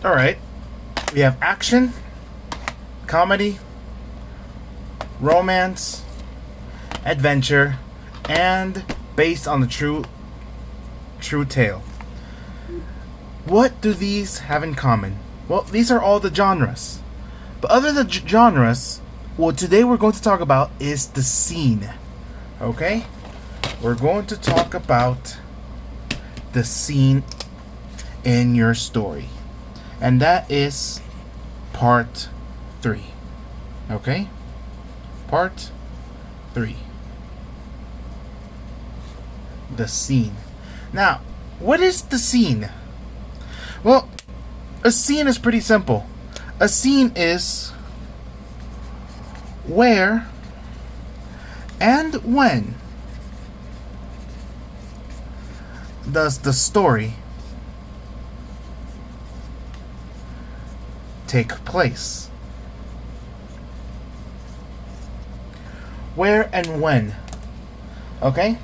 All right. We have action, comedy, romance, adventure, and based on the true tale. What do these have in common? Well, these are all the genres. But other than genres, what today we're going to talk about is the scene. Okay? We're going to talk about the scene in your story. And that is part 3. Okay? Part 3. The scene. Now, what is the scene? Well, a scene is pretty simple. A scene is where and when does the story take place? Where and when. Okay?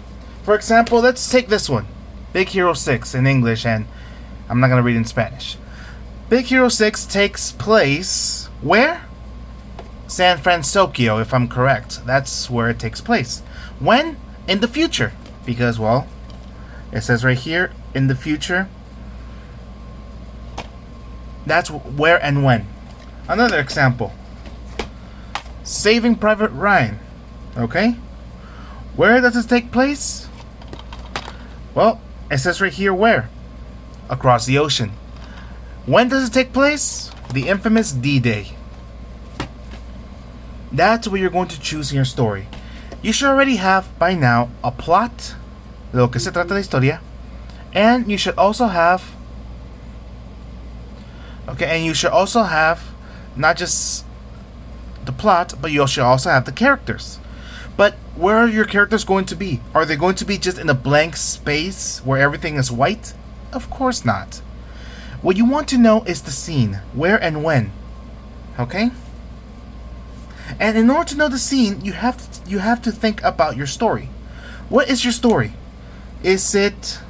For example, let's take this one. Big Hero 6 in English, and I'm not going to read in Spanish. Big Hero 6 takes place where? San Francisco, if I'm correct. That's where it takes place. When? In the future. Because, well, it says right here, in the future. That's where and when. Another example. Saving Private Ryan. Okay? Where does it take place? Well, it says right here where. Across the ocean. When does it take place? The infamous D-Day. That's where you're going to choose in your story. You should already have by now a plot, de lo que se trata la historia, and you should also have not just the plot, but you should also have the characters. But where are your characters going to be? Are they going to be just in a blank space where everything is white? Of course not. What you want to know is the scene, where and when. Okay? And in order to know the scene, you have to think about your story. What is your story? Is it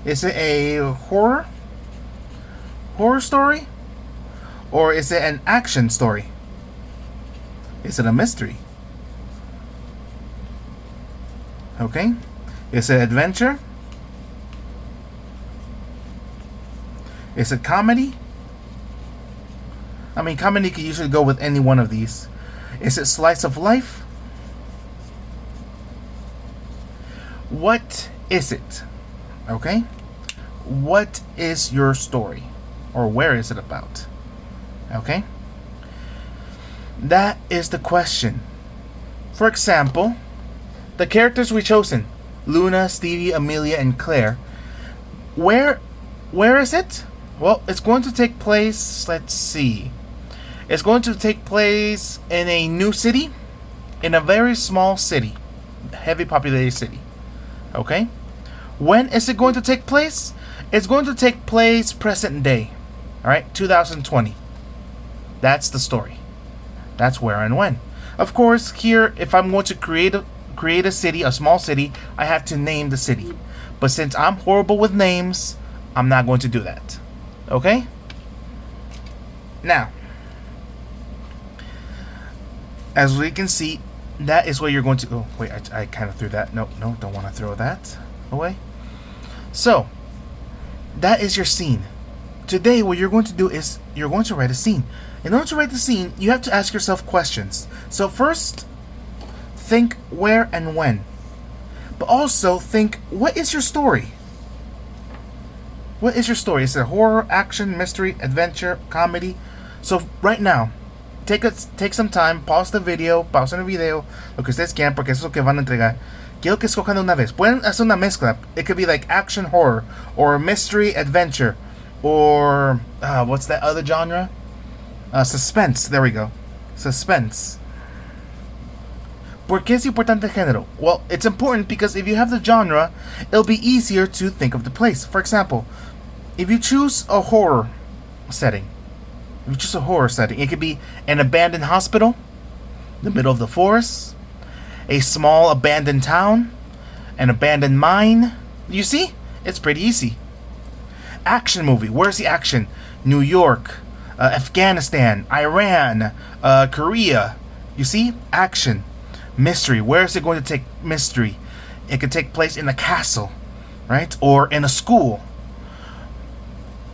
a horror story? Or is it an action story? Is it a mystery? Okay? Is it adventure? Is it comedy? I mean, comedy can usually go with any one of these. Is it slice of life? What is it? Okay? What is your story? Or where is it about? Okay? That is the question. For example, the characters we've chosen, Luna, Stevie, Amelia, and Claire. Where is it? Well, it's going to take place, let's see. It's going to take place in a new city, in a very small city, heavy populated city. Okay? When is it going to take place? It's going to take place present day. Alright? 2020. That's the story. That's where and when. Of course, here, if I'm going to create a city, a small city, I have to name the city. But since I'm horrible with names, I'm not going to do that. Okay? Now, as we can see, that is where you're going to... Oh, wait, I kind of threw that. No, don't want to throw that away. So, that is your scene. Today, what you're going to do is you're going to write a scene. In order to write the scene, you have to ask yourself questions. So first, think where and when. But also think, what is your story? What is your story? Is it horror, action, mystery, adventure, comedy? So right now, take some time, pausen el video, lo que ustedes quieran, porque eso es lo que van a entregar. Quiero que escojan de una vez. Pueden hacer una mezcla. It could be like action, horror, or mystery, adventure, or what's that other genre? Suspense. There we go. Suspense. ¿Por qué es importante el género? Well, it's important because if you have the genre, it'll be easier to think of the place. For example, if you choose a horror setting, it could be an abandoned hospital, the middle of the forest, a small abandoned town, an abandoned mine. You see? It's pretty easy. Action movie. Where's the action? New York, Afghanistan, Iran, Korea. You see? Action. Mystery. Where is it going to take mystery? It could take place in a castle, right? Or in a school.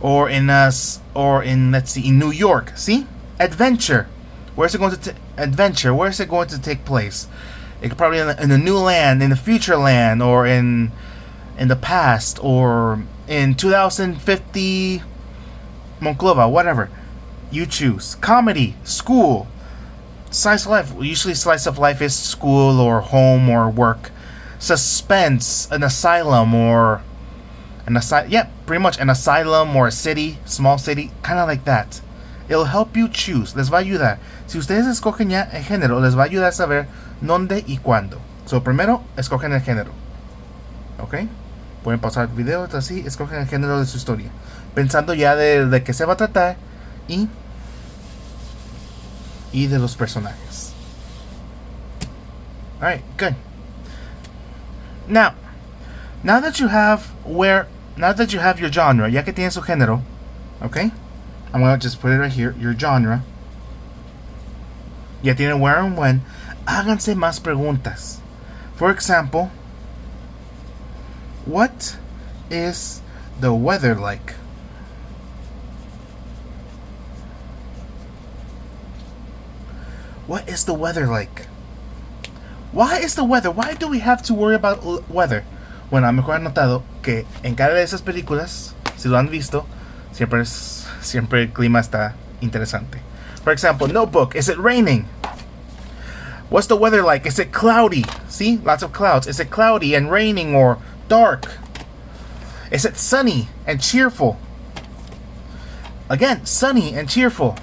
Or in let's see, in New York. See? Adventure. Where's it going to adventure? Where is it going to take place? It could probably in a new land, in the future land, or in the past, or in 2050 Monclova, whatever. You choose. Comedy, school, slice of life. Usually slice of life is school or home or work. Suspense, an asylum or pretty much an asylum or a city, small city, kind of like that. It'll help you choose. Les va a ayudar. Si ustedes escogen ya el género, les va a ayudar a saber dónde y cuándo. So, primero, escogen el género. ¿Ok? Pueden pausar el video, así, escogen el género de su historia. Pensando ya de qué se va a tratar y de los personajes. Alright, good. Now that you have your genre, ya que tienen su género, okay? I'm going to just put it right here, your genre. Ya tienen where and when. Háganse más preguntas. For example, what is the weather like? What is the weather like? Why is the weather? Why do we have to worry about weather? Bueno, a lo mejor han notado que en cada de esas películas, si lo han visto, siempre el clima está interesante. For example, Notebook. Is it raining? What's the weather like? Is it cloudy? See? Lots of clouds. Is it cloudy and raining or dark? Is it sunny and cheerful? Again, sunny and cheerful.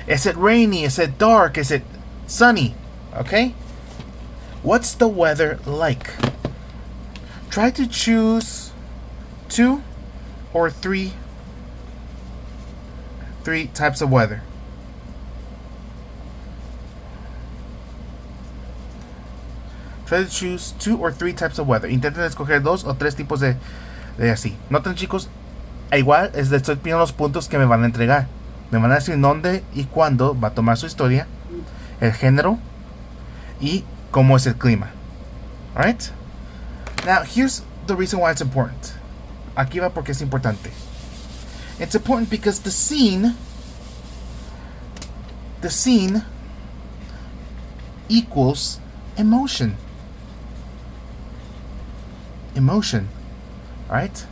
Is it rainy? Is it dark? Is it sunny? Okay? What's the weather like? Try to choose 2 or 3 types of weather. Try to choose 2 or 3 types of weather. Intenten escoger 2 o 3 tipos de así. Noten, chicos, igual les estoy pidiendo los puntos que me van a entregar. Me van a decir dónde y cuándo va a tomar su historia, el género y cómo es el clima. Alright? Now, here's the reason why it's important. Aquí va porque es importante. It's important because the scene equals emotion. Emotion. Alright?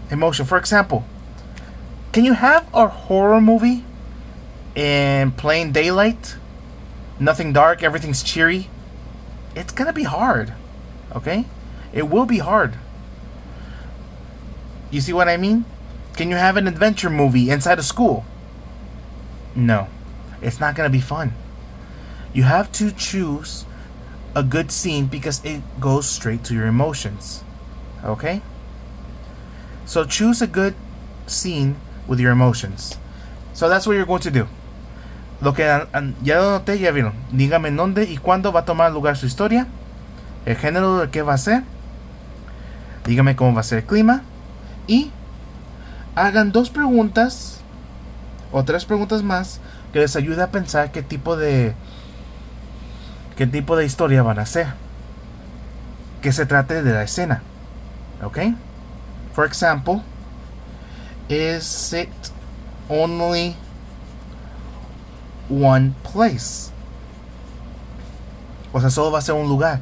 Emotion. For example, can you have a horror movie in plain daylight? Nothing dark, everything's cheery? It's gonna be hard. Okay? It will be hard. You see what I mean? Can you have an adventure movie inside a school? No. It's not gonna be fun. You have to choose a good scene because it goes straight to your emotions. Okay? So choose a good scene with your emotions. So that's what you're going to do. Lo que ya lo noté, ya vieron. Dígame dónde y cuándo va a tomar lugar su historia. El género de qué va a ser. Dígame cómo va a ser el clima. Y hagan 2 preguntas o 3 preguntas más que les ayude a pensar qué tipo de historia van a hacer. Que se trate de la escena. Okay? For example, is it only one place? O sea, solo va a ser un lugar.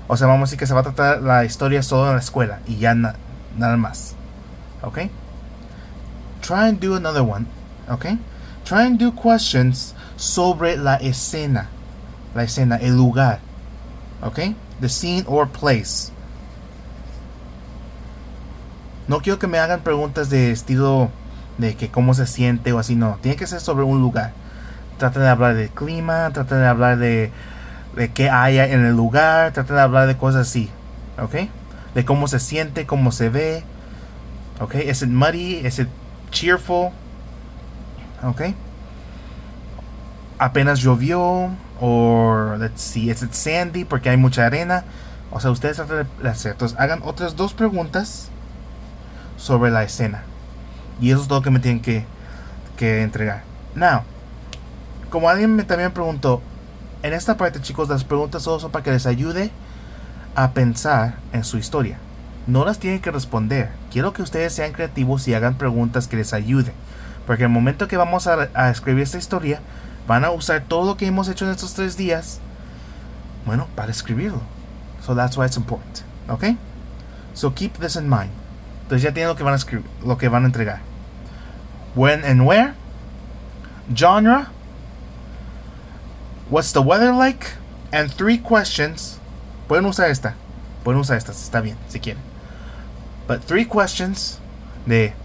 O sea, vamos a decir que se va a tratar la historia solo en la escuela y ya nada más. Okay? Try and do another one. Okay? Try and do questions sobre la escena. La escena, el lugar. Okay? The scene or place. No quiero que me hagan preguntas de estilo de que cómo se siente o así, no. Tiene que ser sobre un lugar. Traten de hablar del clima, traten de hablar de qué haya en el lugar, traten de hablar de cosas así. ¿Ok? De cómo se siente, cómo se ve. ¿Ok? Is it muddy? Is it cheerful? ¿Ok? Apenas llovió. O, let's see, is it sandy? Porque hay mucha arena. O sea, ustedes tratan de hacer. Entonces, hagan otras 2 preguntas sobre la escena. Y eso es todo lo que me tienen que entregar. Now, como alguien también preguntó, en esta parte, chicos, las preguntas solo son para que les ayude a pensar en su historia. No las tienen que responder. Quiero que ustedes sean creativos y hagan preguntas que les ayuden. Porque el momento que vamos a escribir esta historia, van a usar todo lo que hemos hecho en estos 3 días, bueno, para escribirlo. So that's why it's important. ¿Ok? So keep this in mind. Entonces ya tienen lo que van a escribir, lo que van a entregar. When and where. Genre. What's the weather like? And 3 questions. Pueden usar esta. Está bien, si quieren. But 3 questions de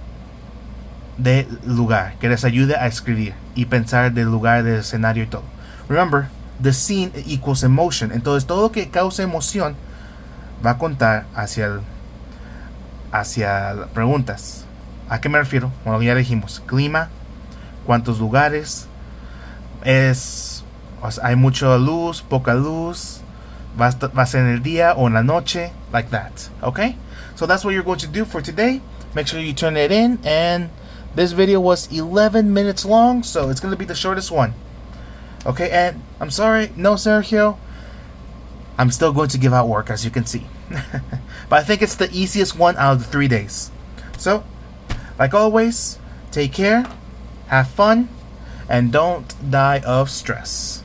lugar, que les ayude a escribir y pensar del lugar, del escenario y todo. Remember, the scene equals emotion. Entonces todo lo que cause emoción va a contar hacia preguntas. ¿A qué me refiero? Bueno, ya dijimos, clima, cuántos lugares, hay mucha luz, poca luz, va a ser en el día o en la noche, like that. Okay? So that's what you're going to do for today. Make sure you turn it in, and this video was 11 minutes long, so it's going to be the shortest one. Okay, and I'm sorry, no Sergio, I'm still going to give out work, as you can see. But I think it's the easiest one out of the 3 days. So, like always, take care, have fun, and don't die of stress.